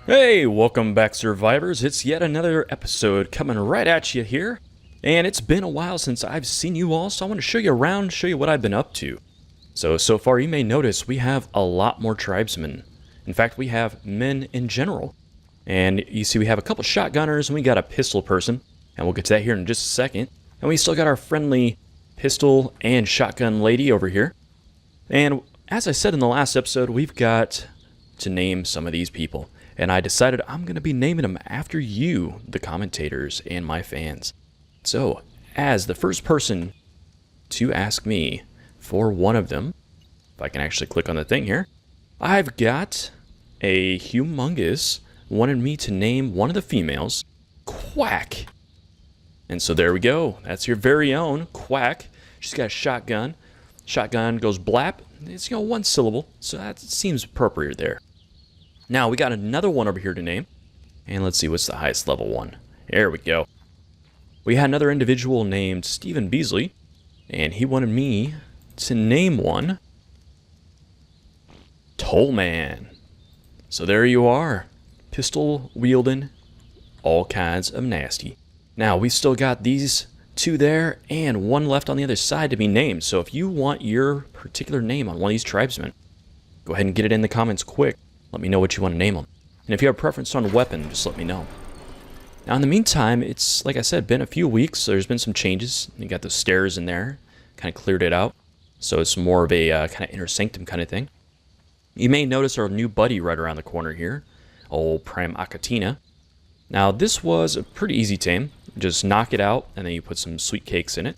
Hey, welcome back, survivors. It's yet another episode coming right at you here. And it's been a while since I've seen you all, so I want to show you around, show you what I've been up to. So far you may notice we have a lot more tribesmen. In fact, we have men in general. And you see we have a couple shotgunners and we got a pistol person. And we'll get to that here in just a second. And we still got our friendly pistol and shotgun lady over here. And as I said in the last episode, we've got to name some of these people. And I decided I'm going to be naming them after you, the commentators, and my fans. So, as the first person to ask me for one of them, if I can actually click on the thing here, I've got a humongous wanted me to name one of the females Quack. And so there we go. That's your very own Quack. She's got a shotgun. Shotgun goes blap. It's, one syllable, so that seems appropriate there. Now, we got another one over here to name. And let's see, what's the highest level one? There we go. We had another individual named Stephen Beasley. And he wanted me to name one Toll Man. So there you are. Pistol wielding, all kinds of nasty. Now, we still got these two there and one left on the other side to be named. So if you want your particular name on one of these tribesmen, go ahead and get it in the comments quick. Let me know what you want to name them. And if you have a preference on weapon, just let me know. Now, in the meantime, it's, like I said, been a few weeks. So there's been some changes. You got those stairs in there. Kind of cleared it out. So it's more of a kind of inner sanctum kind of thing. You may notice our new buddy right around the corner here. Old Prime Akatina. Now, this was a pretty easy tame. Just knock it out, and then you put some sweet cakes in it.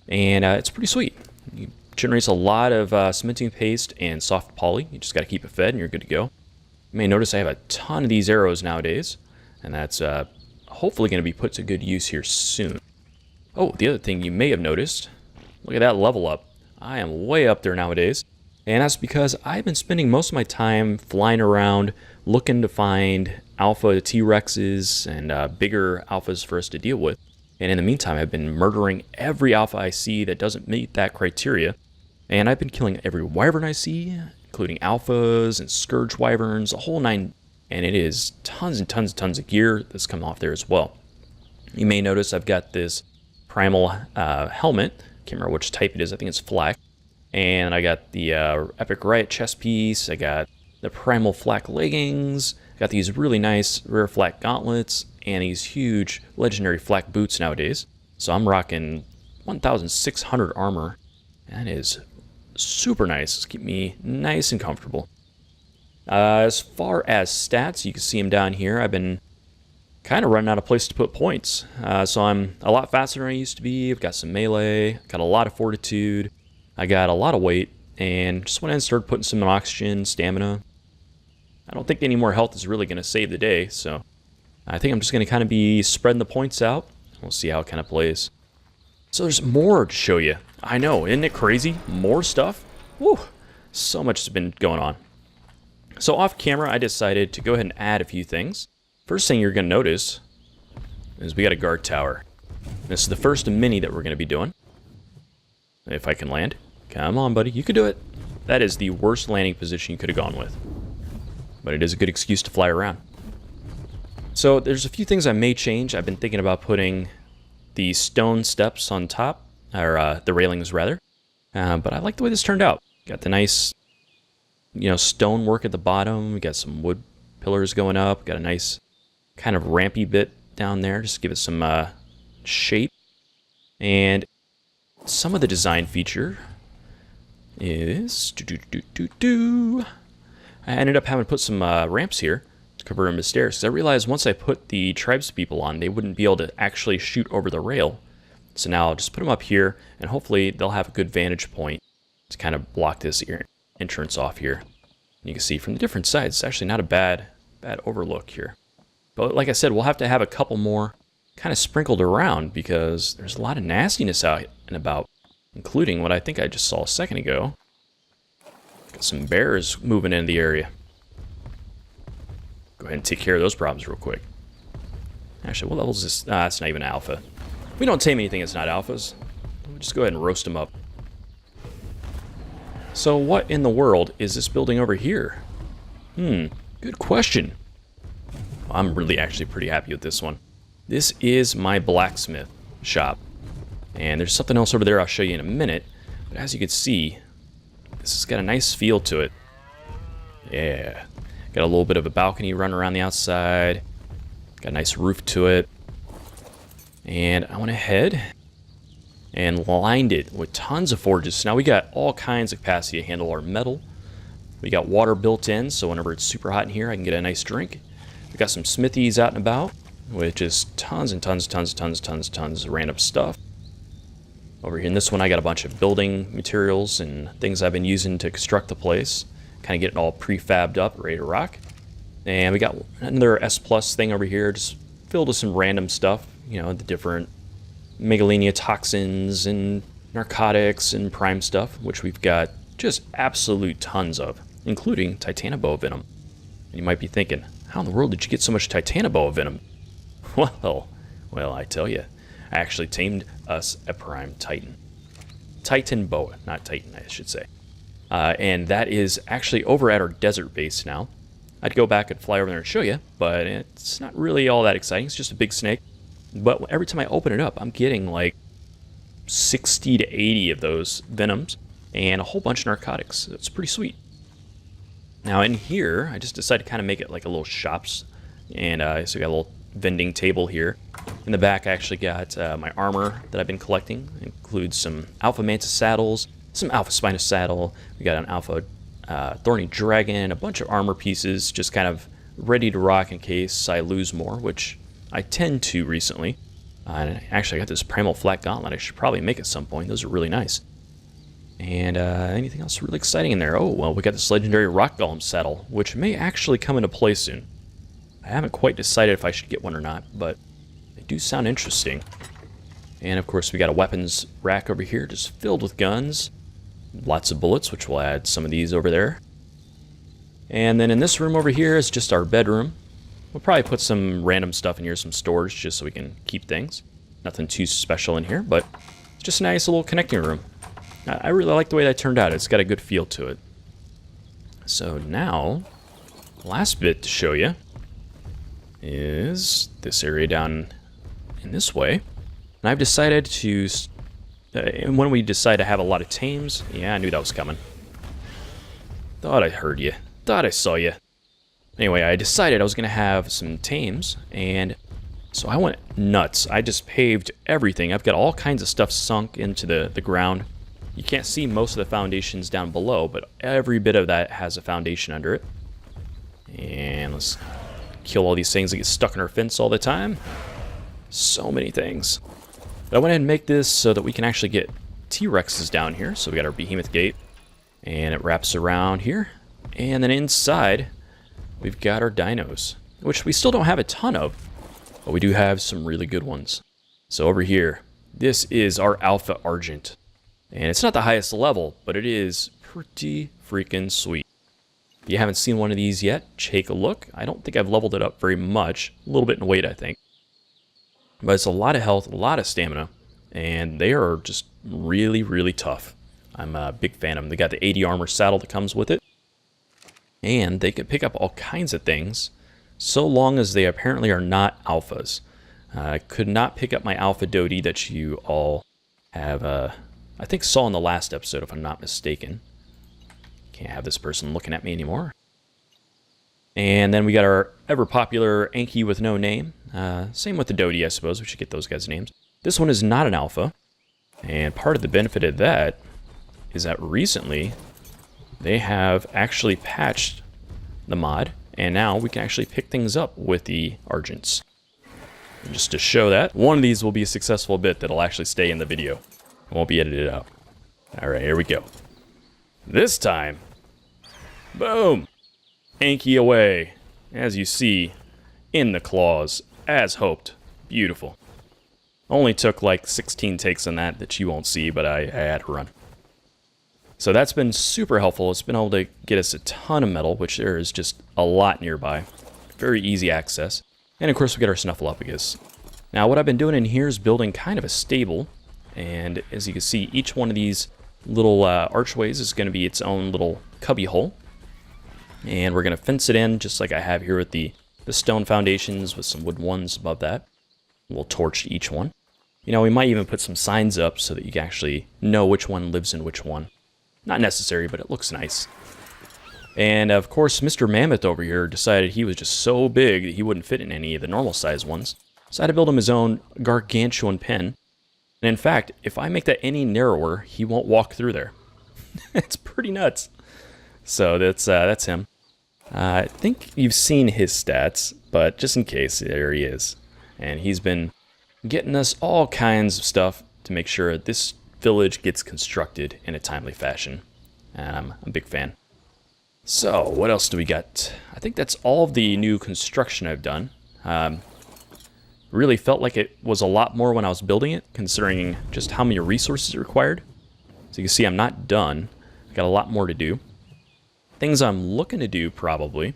And it's pretty sweet. It generates a lot of cementing paste and soft poly. You just got to keep it fed, and you're good to go. You may notice I have a ton of these arrows nowadays, and that's hopefully going to be put to good use here soon. Oh, the other thing you may have noticed, look at that level up. I am way up there nowadays, and that's because I've been spending most of my time flying around looking to find alpha T-Rexes and bigger alphas for us to deal with. And in the meantime, I've been murdering every alpha I see that doesn't meet that criteria. And I've been killing every wyvern I see, including alphas and scourge wyverns, a whole nine. And it is tons and tons and tons of gear that's come off there as well. You may notice I've got this primal helmet. Can't remember which type it is. I think it's flak. And I got the epic riot chest piece. I got the primal flak leggings. I got these really nice rare flak gauntlets and these huge legendary flak boots nowadays. So I'm rocking 1,600 armor. That is super nice. It's keep me nice and comfortable. As far as stats, you can see them down here. I've been kind of running out of place to put points. So I'm a lot faster than I used to be. I've got some melee, got a lot of fortitude. I got a lot of weight, and just went ahead and started putting some oxygen, stamina. I don't think any more health is really going to save the day, so I think I'm just going to kind of be spreading the points out. We'll see how it kind of plays. So there's more to show you. I know, isn't it crazy? More stuff? Woo! So much has been going on. So off camera, I decided to go ahead and add a few things. First thing you're going to notice is we got a guard tower. This is the first of many that we're going to be doing. If I can land. Come on, buddy. You can do it. That is the worst landing position you could have gone with. But it is a good excuse to fly around. So there's a few things I may change. I've been thinking about putting the stone steps on top, or the railings rather. But I like the way this turned out. Got the nice, stone work at the bottom. We got some wood pillars going up. Got a nice kind of rampy bit down there, just to give it some shape. And some of the design feature is I ended up having to put some ramps here to convert them to stairs, because I realized once I put the tribes people on, they wouldn't be able to actually shoot over the rail. So now I'll just put them up here, and hopefully they'll have a good vantage point to kind of block this entrance off here. And you can see from the different sides, it's actually not a bad overlook here. But like I said, we'll have to have a couple more kind of sprinkled around, because there's a lot of nastiness out and about, including what I think I just saw a second ago. Got some bears moving into the area. Go ahead and take care of those problems real quick. Actually, what level is this? It's not even alpha. We don't tame anything that's not alphas. We'll just go ahead and roast them up. So what in the world is this building over here? Good question. I'm really actually pretty happy with this one. This is my blacksmith shop. And there's something else over there I'll show you in a minute. But as you can see, this has got a nice feel to it. Yeah. Got a little bit of a balcony running around the outside. Got a nice roof to it. And I went ahead and lined it with tons of forges. Now we got all kinds of capacity to handle our metal. We got water built in, so whenever it's super hot in here, I can get a nice drink. We got some smithies out and about, with just tons and tons of random stuff. Over here in this one, I got a bunch of building materials and things I've been using to construct the place. Kind of getting all prefabbed up, ready to rock. And we got another S Plus thing over here, just filled with some random stuff. You know, the different megalenia toxins and narcotics and prime stuff, which we've got just absolute tons of, including titanoboa venom. And you might be thinking, how in the world did you get so much titanoboa venom? Well, I tell you, I actually tamed us a prime titan. Titan boa, not titan, I should say. And that is actually over at our desert base now. I'd go back and fly over there and show you, but it's not really all that exciting. It's just a big snake. But every time I open it up, I'm getting like 60 to 80 of those venoms and a whole bunch of narcotics. It's pretty sweet. Now in here, I just decided to kind of make it like a little shops. And so we got a little vending table here. In the back, I actually got my armor that I've been collecting. It includes some Alpha Mantis saddles, some Alpha Spinus saddle. We got an Alpha Thorny Dragon, a bunch of armor pieces, just kind of ready to rock in case I lose more, which I tend to recently. And actually, I got this Primal Flat Gauntlet I should probably make at some point. Those are really nice. And anything else really exciting in there? Oh, well, we got this legendary Rock Golem saddle, which may actually come into play soon. I haven't quite decided if I should get one or not, but they do sound interesting. And of course, we got a weapons rack over here, just filled with guns. Lots of bullets, which we'll add some of these over there. And then in this room over here is just our bedroom. We'll probably put some random stuff in here, some storage, just so we can keep things. Nothing too special in here, but it's just a nice little connecting room. I really like the way that turned out. It's got a good feel to it. So now, last bit to show you is this area down in this way. And I've decided to, when we decide to have a lot of tames, yeah, I knew that was coming. Thought I heard you. Thought I saw you. Anyway, I decided I was going to have some tames, and so I went nuts. I just paved everything. I've got all kinds of stuff sunk into the ground. You can't see most of the foundations down below, but every bit of that has a foundation under it. And let's kill all these things that get stuck in our fence all the time. So many things. But I went ahead and make this so that we can actually get T-Rexes down here. So we got our Behemoth Gate, and it wraps around here. And then inside, we've got our dinos, which we still don't have a ton of, but we do have some really good ones. So over here, this is our Alpha Argent. And it's not the highest level, but it is pretty freaking sweet. If you haven't seen one of these yet, take a look. I don't think I've leveled it up very much. A little bit in weight, I think. But it's a lot of health, a lot of stamina, and they are just really, really tough. I'm a big fan of them. They got the 80 armor saddle that comes with it. And they can pick up all kinds of things, so long as they apparently are not alphas. I could not pick up my Alpha Dodie that you all have, I think saw in the last episode, if I'm not mistaken. Can't have this person looking at me anymore. And then we got our ever-popular Anki with no name. Same with the Dodie, I suppose. We should get those guys' names. This one is not an alpha. And part of the benefit of that is that recently they have actually patched the mod, and now we can actually pick things up with the Argents. And just to show that, one of these will be a successful bit that'll actually stay in the video. It won't be edited out. Alright, here we go. This time, boom! Anki away. As you see, in the claws, as hoped. Beautiful. Only took like 16 takes on that you won't see, but I had to run. So that's been super helpful. It's been able to get us a ton of metal, which there is just a lot nearby. Very easy access. And of course we got our Snuffleupagus. Now what I've been doing in here is building kind of a stable. And as you can see, each one of these little archways is going to be its own little cubby hole. And we're going to fence it in just like I have here with the the stone foundations with some wood ones above that. We'll torch each one. You know, we might even put some signs up so that you can actually know which one lives in which one. Not necessary, but it looks nice. And of course, Mr. Mammoth over here decided he was just so big that he wouldn't fit in any of the normal size ones. So I had to build him his own gargantuan pen. And in fact, if I make that any narrower, he won't walk through there. It's pretty nuts. So that's him. I think you've seen his stats, but just in case, there he is. And he's been getting us all kinds of stuff to make sure this village gets constructed in a timely fashion. And I'm a big fan. So, what else do we got? I think that's all of the new construction I've done. Really felt like it was a lot more when I was building it, considering just how many resources it required. So you can see I'm not done. I got a lot more to do. Things I'm looking to do, probably,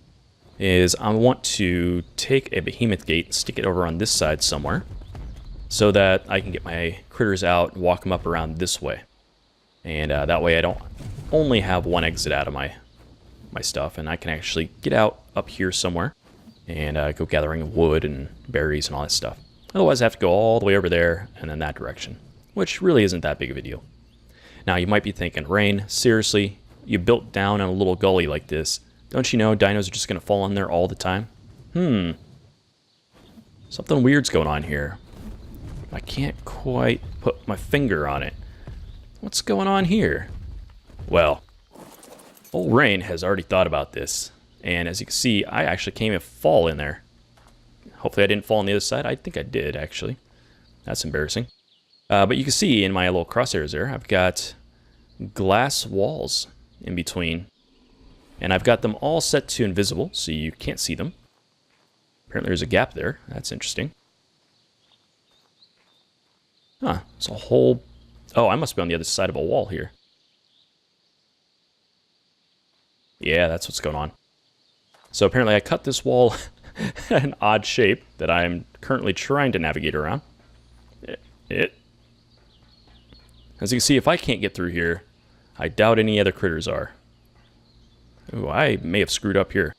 is I want to take a behemoth gate and stick it over on this side somewhere, so that I can get my critters out and walk them up around this way. And that way I don't only have one exit out of my stuff, and I can actually get out up here somewhere and go gathering wood and berries and all that stuff. Otherwise I have to go all the way over there and then that direction, which really isn't that big of a deal. Now you might be thinking, Rain, seriously, you built down in a little gully like this. Don't you know dinos are just going to fall in there all the time? Something weird's going on here. I can't quite put my finger on it. What's going on here? Well, old Rain has already thought about this, and as you can see, I actually can't even fall in there. Hopefully I didn't fall on the other side. I think I did, actually. That's embarrassing. But you can see in my little crosshairs there, I've got glass walls in between, and I've got them all set to invisible, so you can't see them. Apparently there's a gap there. That's interesting. Huh, it's a whole... Oh, I must be on the other side of a wall here. Yeah, that's what's going on. So apparently I cut this wall an odd shape that I'm currently trying to navigate around. As you can see, if I can't get through here, I doubt any other critters are. Ooh, I may have screwed up here.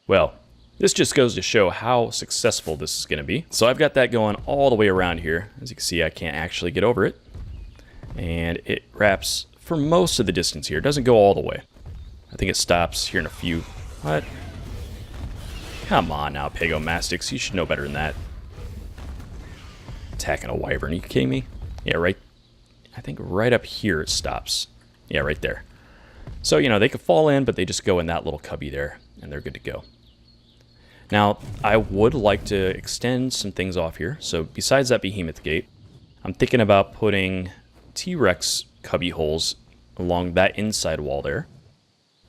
Well, this just goes to show how successful this is going to be. So I've got that going all the way around here. As you can see, I can't actually get over it. And it wraps for most of the distance here. It doesn't go all the way. I think it stops here in a few. What? Come on now, Pagomastics. You should know better than that. Attacking a wyvern. Are you kidding me? Yeah, right. I think right up here it stops. Yeah, right there. So, you know, they could fall in, but they just go in that little cubby there, and they're good to go. Now, I would like to extend some things off here. So, besides that behemoth gate, I'm thinking about putting T-Rex cubby holes along that inside wall there.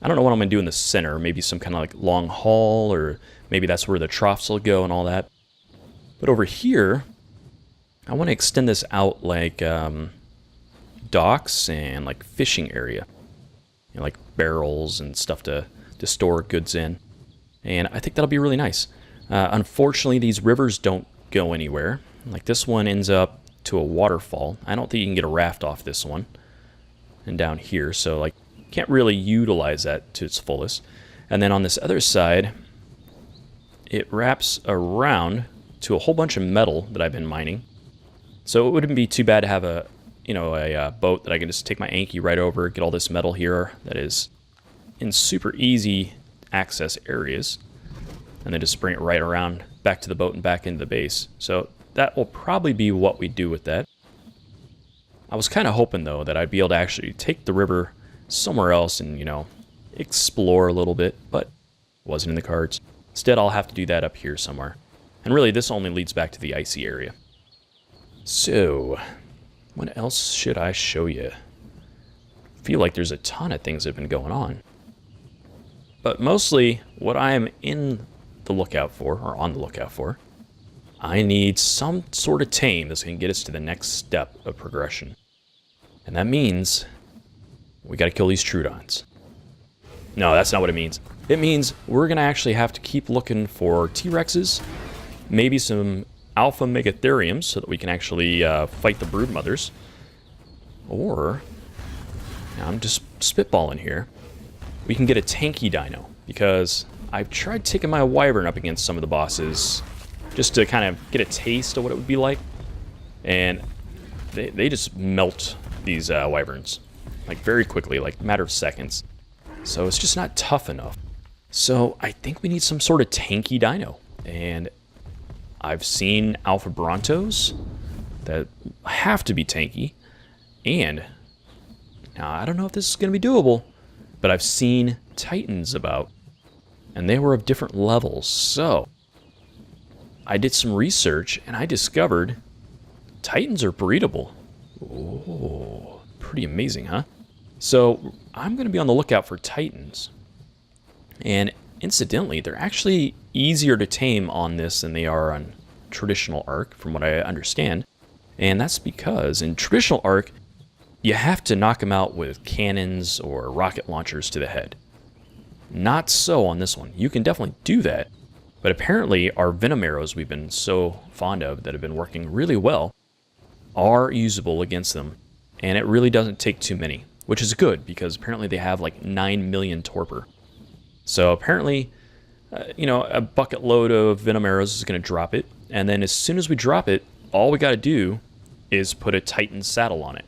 I don't know what I'm going to do in the center. Maybe some kind of like long hall, or maybe that's where the troughs will go and all that. But over here, I want to extend this out like docks and like fishing area. You know, like barrels and stuff to store goods in. And I think that'll be really nice. Unfortunately, these rivers don't go anywhere. Like this one ends up to a waterfall. I don't think you can get a raft off this one. And down here, so like can't really utilize that to its fullest. And then on this other side, it wraps around to a whole bunch of metal that I've been mining. So it wouldn't be too bad to have a boat that I can just take my Anki right over, get all this metal here that is in super easy access areas, and then just bring it right around back to the boat and back into the base. So that will probably be what we do with that. I was kind of hoping, though, that I'd be able to actually take the river somewhere else and, you know, explore a little bit, but it wasn't in the cards. Instead, I'll have to do that up here somewhere. And really, this only leads back to the icy area. So, what else should I show you? I feel like there's a ton of things that have been going on. But mostly, what I am in the lookout for, or on the lookout for, I need some sort of tame that's going to get us to the next step of progression. And that means we got to kill these Troudons. No, that's not what it means. It means we're going to actually have to keep looking for T-Rexes, maybe some alpha megatheriums so that we can actually fight the broodmothers. Or, now I'm just spitballing here, we can get a tanky dino, because I've tried taking my wyvern up against some of the bosses just to kind of get a taste of what it would be like. And they just melt these wyverns, like very quickly, like a matter of seconds. So it's just not tough enough. So I think we need some sort of tanky dino. And I've seen Alpha Brontos that have to be tanky. And now I don't know if this is going to be doable, but I've seen Titans about. And they were of different levels. So I did some research and I discovered Titans are breedable. Oh, pretty amazing, huh? So I'm going to be on the lookout for Titans. And incidentally, they're actually easier to tame on this than they are on traditional Ark, from what I understand. And that's because in traditional Ark, you have to knock them out with cannons or rocket launchers to the head. Not so on this one. You can definitely do that. But apparently our venom arrows we've been so fond of that have been working really well are usable against them. And it really doesn't take too many, which is good because apparently they have like 9 million torpor. So apparently, a bucket load of venom arrows is going to drop it. And then as soon as we drop it, all we got to do is put a Titan saddle on it.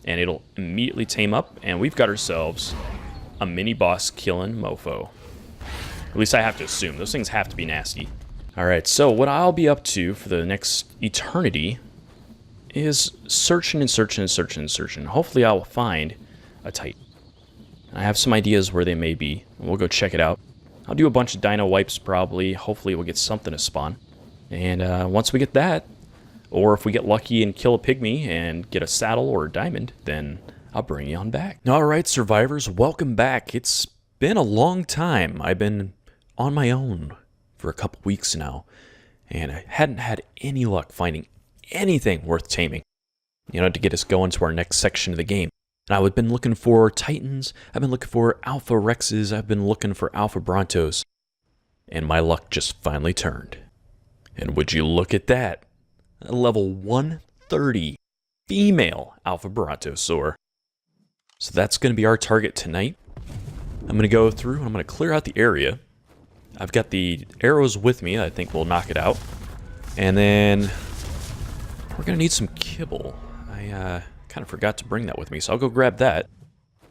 And it'll immediately tame up, and we've got ourselves a mini boss killing mofo. At least I have to assume. Those things have to be nasty. Alright, so what I'll be up to for the next eternity is searching and searching and searching and searching. Hopefully I will find a Titan. I have some ideas where they may be. We'll go check it out. I'll do a bunch of dino wipes probably. Hopefully we'll get something to spawn. And once we get that, or if we get lucky and kill a pygmy and get a saddle or a diamond, then I'll bring you on back. Alright, survivors, welcome back. It's been a long time. I've been on my own for a couple weeks now, and I hadn't had any luck finding anything worth taming, to get us going to our next section of the game. And I've been looking for Titans, I've been looking for Alpha Rexes, I've been looking for Alpha Brontos, and my luck just finally turned. And would you look at that? A level 130 female Alpha Brontosaur. So that's going to be our target tonight. I'm going to go through and I'm going to clear out the area. I've got the arrows with me. I think we'll knock it out. And then we're going to need some kibble. I kind of forgot to bring that with me, so I'll go grab that.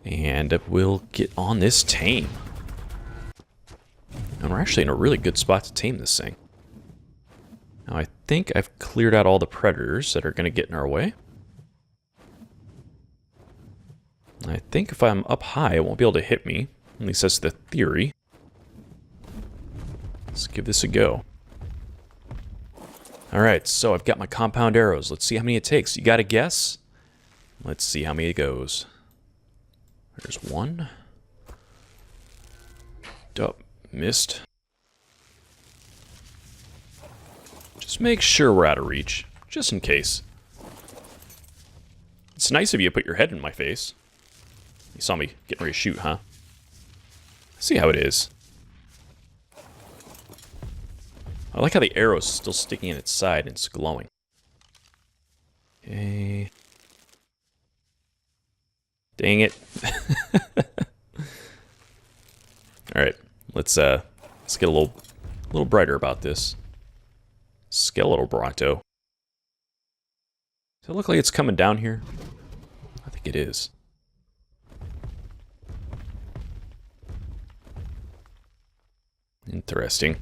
And we'll get on this tame. And we're actually in a really good spot to tame this thing. Now I think I've cleared out all the predators that are going to get in our way. I think if I'm up high, it won't be able to hit me. At least that's the theory. Let's give this a go. Alright, so I've got my compound arrows. Let's see how many it takes. You got a guess? Let's see how many it goes. There's one. Oh, missed. Just make sure we're out of reach, just in case. It's nice of you to put your head in my face. You saw me getting ready to shoot, huh? See how it is. I like how the arrow's still sticking in its side and it's glowing. Okay. Dang it. Alright, let's get a little brighter about this. Skeletal Bronto. Does it look like it's coming down here? I think it is. Interesting.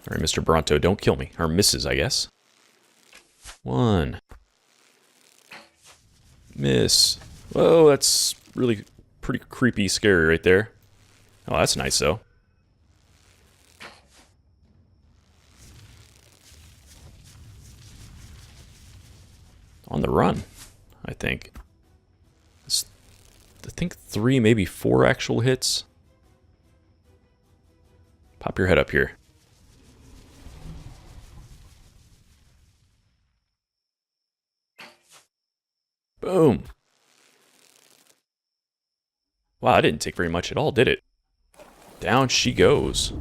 Alright, Mr. Bronto, don't kill me. Or misses, I guess. One. Miss. Whoa, that's really pretty creepy, scary right there. Oh, that's nice, though. On the run, I think. I think 3, maybe 4 actual hits. Pop your head up here. Boom. Wow, that didn't take very much at all, did it? Down she goes.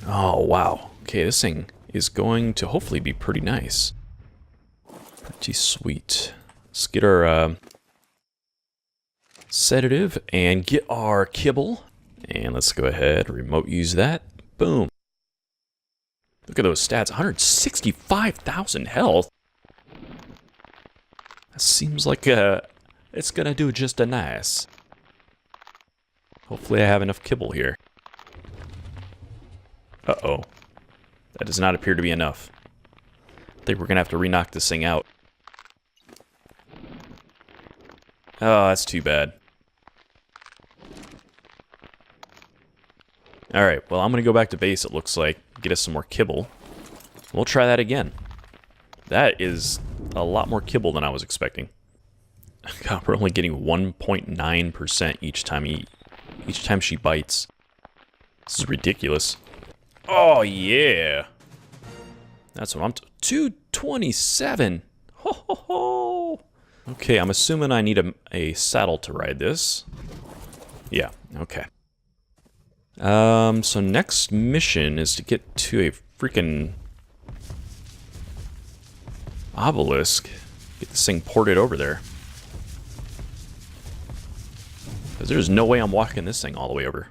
Oh, wow. Okay, this thing is going to hopefully be pretty nice. Pretty sweet. Let's get our sedative and get our kibble. And let's go ahead, remote use that. Boom. Look at those stats, 165,000 health. That seems like it's gonna do just a nice. Hopefully I have enough kibble here. Uh-oh. That does not appear to be enough. I think we're gonna have to re-knock this thing out. Oh, that's too bad. Alright, well, I'm gonna go back to base, it looks like. Get us some more kibble. We'll try that again. That is a lot more kibble than I was expecting. God, we're only getting 1.9% each time she bites. This is ridiculous. Oh, yeah. That's what I'm... 227. Ho, ho, ho. Okay, I'm assuming I need a saddle to ride this. Yeah, okay. So next mission is to get to a freaking obelisk. Get this thing ported over there. Because there's no way I'm walking this thing all the way over.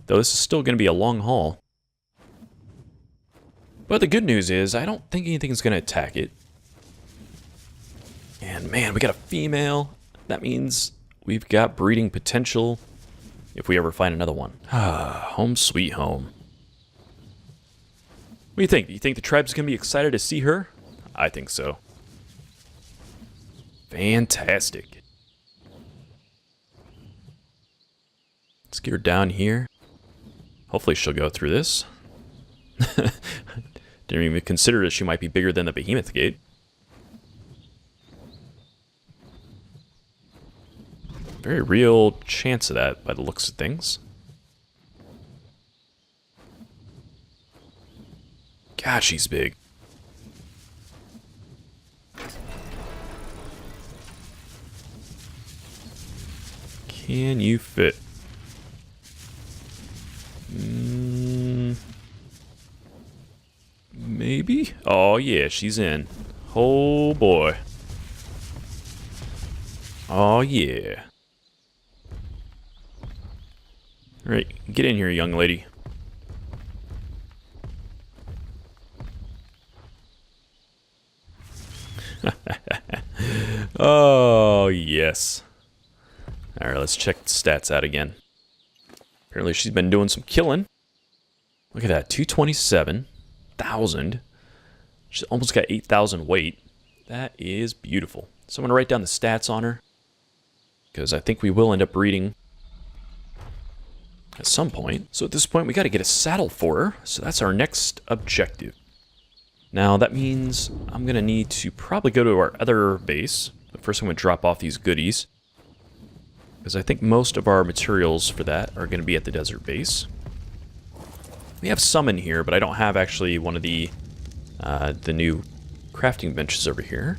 Though this is still going to be a long haul. But the good news is, I don't think anything's going to attack it. And man, we got a female. That means we've got breeding potential if we ever find another one. Home sweet home. What do you think? Do you think the tribe's going to be excited to see her? I think so. Fantastic. Let's get her down here. Hopefully she'll go through this. Didn't even consider that she might be bigger than the behemoth gate. Very real chance of that by the looks of things. God, she's big. Can you fit? Maybe? Oh yeah, she's in. Oh boy. Oh yeah. Alright, get in here, young lady. Oh, yes. Alright, let's check the stats out again. Apparently she's been doing some killing. Look at that, 227,000. She's almost got 8,000 weight. That is beautiful. So I'm going to write down the stats on her, because I think we will end up breeding at some point. So at this point, we got to get a saddle for her. So that's our next objective. Now that means I'm going to need to probably go to our other base. But first I'm going to drop off these goodies, because I think most of our materials for that are going to be at the desert base. We have some in here, but I don't have actually one of the new crafting benches over here.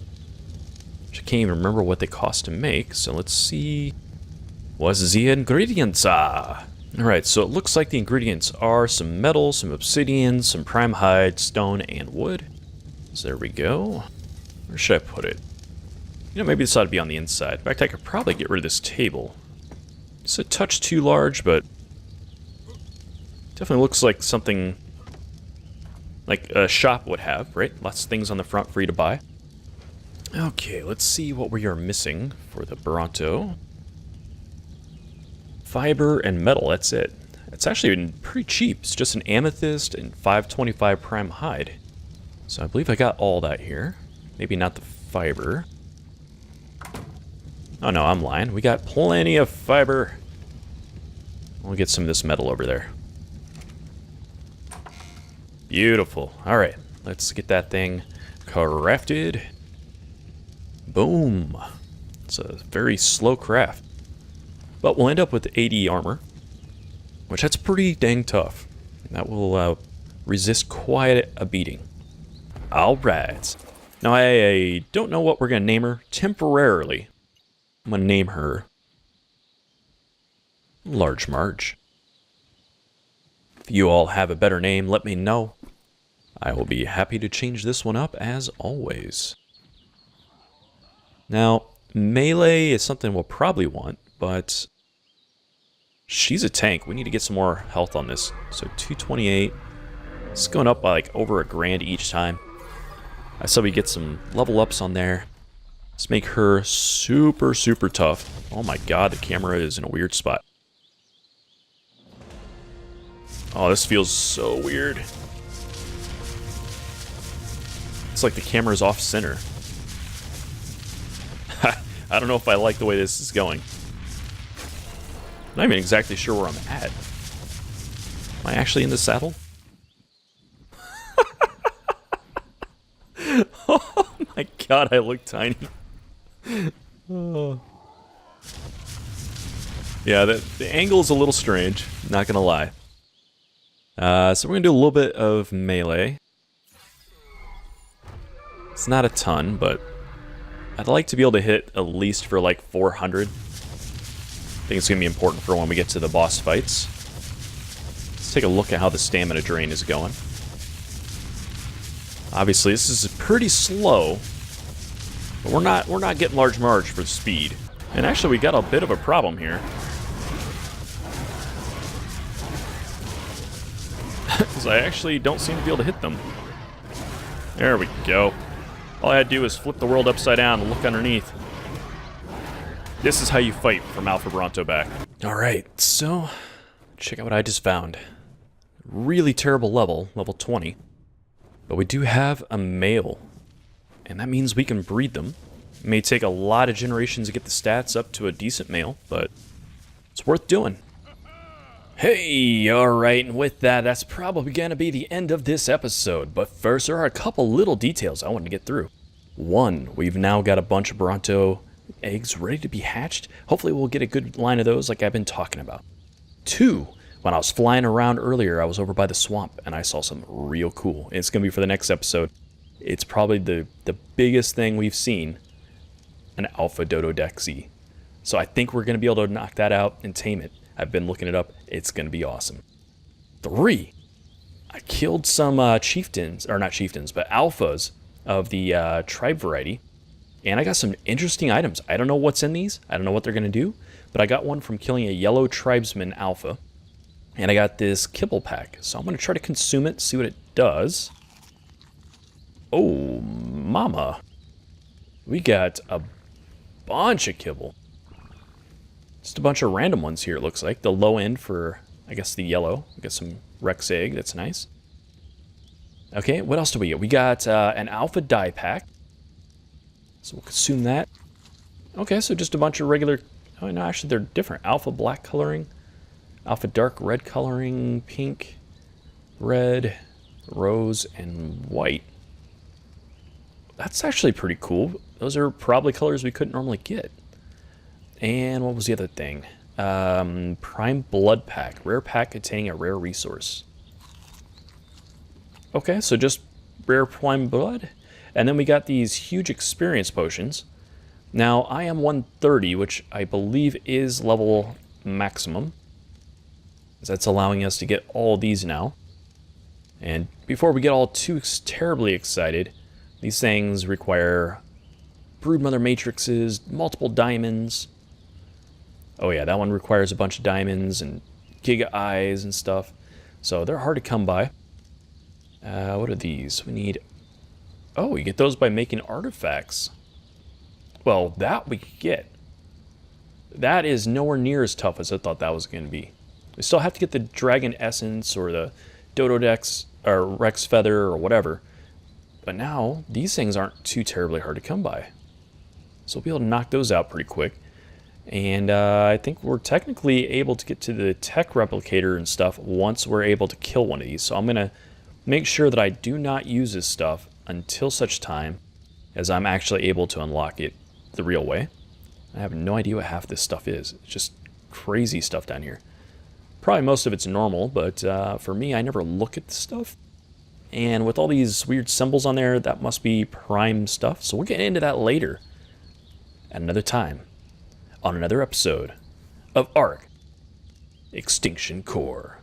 Which I can't even remember what they cost to make. So let's see what the ingredients are. Alright, so it looks like the ingredients are some metal, some obsidian, some prime hide, stone, and wood. So there we go. Where should I put it? You know, maybe this ought to be on the inside. In fact, I could probably get rid of this table. It's a touch too large, but definitely looks like something like a shop would have, right? Lots of things on the front for you to buy. Okay, let's see what we are missing for the Bronto. Fiber and metal, that's it. It's actually been pretty cheap. It's just an amethyst and 525 prime hide. So I believe I got all that here. Maybe not the fiber. Oh no, I'm lying. We got plenty of fiber. We'll get some of this metal over there. Beautiful. Alright, let's get that thing crafted. Boom. It's a very slow craft. But we'll end up with 80 armor, which that's pretty dang tough. That will resist quite a beating. Alright. Now I don't know what we're going to name her temporarily. I'm going to name her Large Marge. If you all have a better name, let me know. I will be happy to change this one up as always. Now, melee is something we'll probably want, but she's a tank. We need to get some more health on this. So 228. It's going up by like over $1,000 each time. I said we get some level ups on there. Let's make her super, super tough. Oh my god, the camera is in a weird spot. Oh, this feels so weird. It's like the camera's off center. I don't know if I like the way this is going. I'm not even exactly sure where I'm at. Am I actually in the saddle? Oh my god, I look tiny. Oh. Yeah, the angle is a little strange, not gonna lie. So we're gonna do a little bit of melee. It's not a ton, but I'd like to be able to hit at least for like 400. I think it's gonna be important for when we get to the boss fights. Let's take a look at how the stamina drain is going. Obviously, this is pretty slow, but we're not getting large marge for the speed. And actually, we got a bit of a problem here. Because I actually don't seem to be able to hit them. There we go. All I had to do was flip the world upside down and look underneath. This is how you fight from Alpha Bronto back. Alright, so check out what I just found. Really terrible level, level 20. But we do have a male. And that means we can breed them. It may take a lot of generations to get the stats up to a decent male, but it's worth doing. Hey, alright, and with that, that's probably going to be the end of this episode. But first, there are a couple little details I wanted to get through. One, we've now got a bunch of Bronto eggs ready to be hatched. Hopefully we'll get a good line of those like I've been talking about. Two, when I was flying around earlier, I was over by the swamp, and I saw something real cool. It's going to be for the next episode. It's probably the biggest thing we've seen, an Alpha Dododexy. So I think we're going to be able to knock that out and tame it. I've been looking it up. It's going to be awesome. 3, I killed some chieftains, or not chieftains, but alphas of the tribe variety. And I got some interesting items. I don't know what's in these. I don't know what they're going to do. But I got one from killing a yellow tribesman alpha. And I got this kibble pack. So I'm going to try to consume it, see what it does. Oh, mama. We got a bunch of kibble. Just a bunch of random ones here, it looks like. The low end for, I guess, the yellow. We got some Rex egg. That's nice. Okay, what else do we get? We got an alpha dye pack. So we'll consume that. Okay, so just a bunch of regular... Oh, no, actually, they're different. Alpha black coloring. Alpha dark red coloring. Pink, red, rose, and white. That's actually pretty cool. Those are probably colors we couldn't normally get. And what was the other thing? Prime Blood Pack. Rare pack containing a rare resource. Okay, so just rare prime blood. And then we got these huge experience potions. Now, I am 130, which I believe is level maximum. That's allowing us to get all these now. And before we get all too terribly excited, these things require broodmother matrices, multiple diamonds. Oh yeah, that one requires a bunch of diamonds and giga eyes and stuff. So they're hard to come by. What are these? We need... Oh, you get those by making artifacts. Well, that we could get. That is nowhere near as tough as I thought that was going to be. We still have to get the dragon essence or the Dododex or Rex feather or whatever. But now, these things aren't too terribly hard to come by. So we'll be able to knock those out pretty quick. And I think we're technically able to get to the tech replicator and stuff once we're able to kill one of these. So I'm going to make sure that I do not use this stuff until such time as I'm actually able to unlock it the real way. I have no idea what half this stuff is. It's just crazy stuff down here. Probably most of it's normal, but for me, I never look at this stuff. And with all these weird symbols on there, that must be prime stuff. So we'll get into that later at another time on another episode of ARK Extinction Core.